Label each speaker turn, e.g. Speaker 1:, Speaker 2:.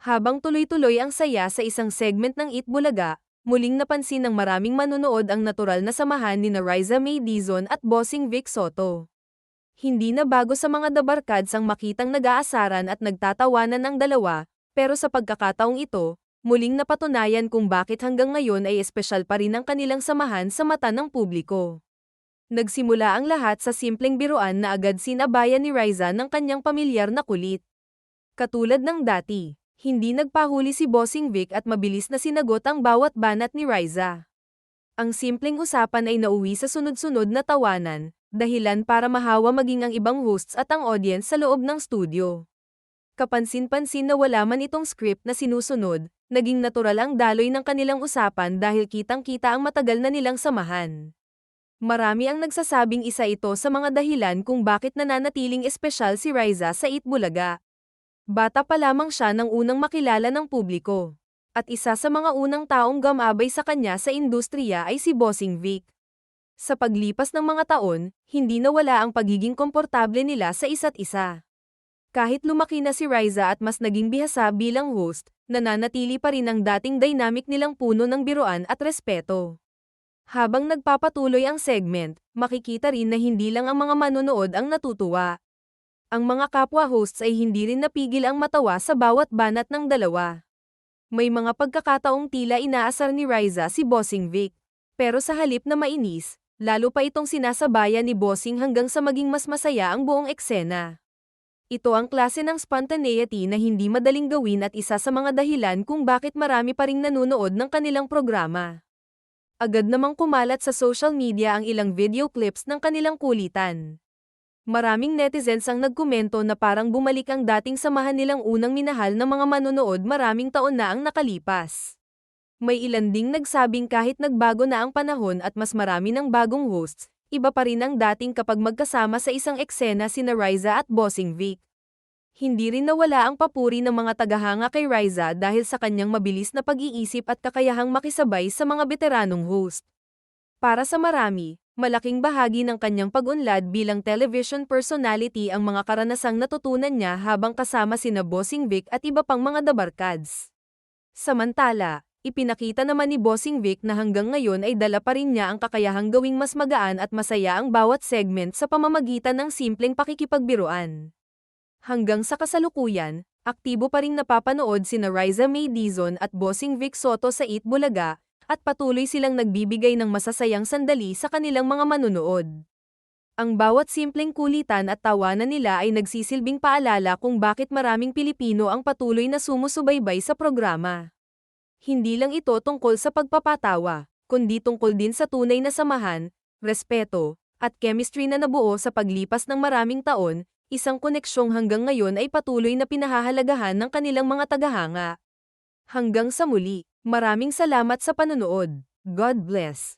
Speaker 1: Habang tuloy-tuloy ang saya sa isang segment ng Eat Bulaga, muling napansin ng maraming manonood ang natural na samahan ni Riza May Dizon at Bossing Vic Soto. Hindi na bago sa mga dabarkads ang makitang nag-aasaran at nagtatawanan ang dalawa, pero sa pagkakataong ito, muling napatunayan kung bakit hanggang ngayon ay espesyal pa rin ang kanilang samahan sa mata ng publiko. Nagsimula ang lahat sa simpleng biruan na agad sinabayan ni Riza ng kanyang pamilyar na kulit. Katulad ng dati, hindi nagpahuli si Bossing Vic at mabilis na sinagot ang bawat banat ni Riza. Ang simpleng usapan ay nauwi sa sunod-sunod na tawanan, dahilan para mahawa maging ang ibang hosts at ang audience sa loob ng studio. Kapansin-pansin na wala man itong script na sinusunod, naging natural ang daloy ng kanilang usapan dahil kitang-kita ang matagal na nilang samahan. Marami ang nagsasabing isa ito sa mga dahilan kung bakit nananatiling espesyal si Riza sa Eat Bulaga. Bata pa lamang siya nang unang makilala ng publiko. At isa sa mga unang taong gumabay sa kanya sa industriya ay si Bossing Vic. Sa paglipas ng mga taon, hindi nawala ang pagiging komportable nila sa isa't isa. Kahit lumaki na si Riza at mas naging bihasa bilang host, nananatili pa rin ang dating dynamic nilang puno ng biruan at respeto. Habang nagpapatuloy ang segment, makikita rin na hindi lang ang mga manonood ang natutuwa. Ang mga kapwa hosts ay hindi rin napigil ang matawa sa bawat banat ng dalawa. May mga pagkakataong tila inaasar ni Riza si Bossing Vic. Pero sa halip na mainis, lalo pa itong sinasabayan ni Bossing hanggang sa maging mas masaya ang buong eksena. Ito ang klase ng spontaneity na hindi madaling gawin at isa sa mga dahilan kung bakit marami pa ring nanonood ng kanilang programa. Agad namang kumalat sa social media ang ilang video clips ng kanilang kulitan. Maraming netizens ang nagkomento na parang bumalik ang dating samahan nilang unang minahal ng mga manonood maraming taon na ang nakalipas. May ilan ding nagsabing kahit nagbago na ang panahon at mas marami ng bagong hosts, iba pa rin ang dating kapag magkasama sa isang eksena sina Riza at Bossing Vic. Hindi rin nawala ang papuri ng mga tagahanga kay Riza dahil sa kanyang mabilis na pag-iisip at kakayahang makisabay sa mga veteranong host. Para sa marami, malaking bahagi ng kanyang pag-unlad bilang television personality ang mga karanasang natutunan niya habang kasama sina Bossing Vic at iba pang mga dabarkads. Samantala, ipinakita naman ni Bossing Vic na hanggang ngayon ay dala pa rin niya ang kakayahang gawing mas magaan at masaya ang bawat segment sa pamamagitan ng simpleng pakikipagbiruan. Hanggang sa kasalukuyan, aktibo pa ring napapanood sina Riza May Dizon at Bossing Vic Soto sa Eat Bulaga, at patuloy silang nagbibigay ng masasayang sandali sa kanilang mga manunood. Ang bawat simpleng kulitan at tawanan nila ay nagsisilbing paalala kung bakit maraming Pilipino ang patuloy na sumusubaybay sa programa. Hindi lang ito tungkol sa pagpapatawa, kundi tungkol din sa tunay na samahan, respeto, at chemistry na nabuo sa paglipas ng maraming taon, isang koneksyong hanggang ngayon ay patuloy na pinahahalagahan ng kanilang mga tagahanga. Hanggang sa muli. Maraming salamat sa panonood. God bless.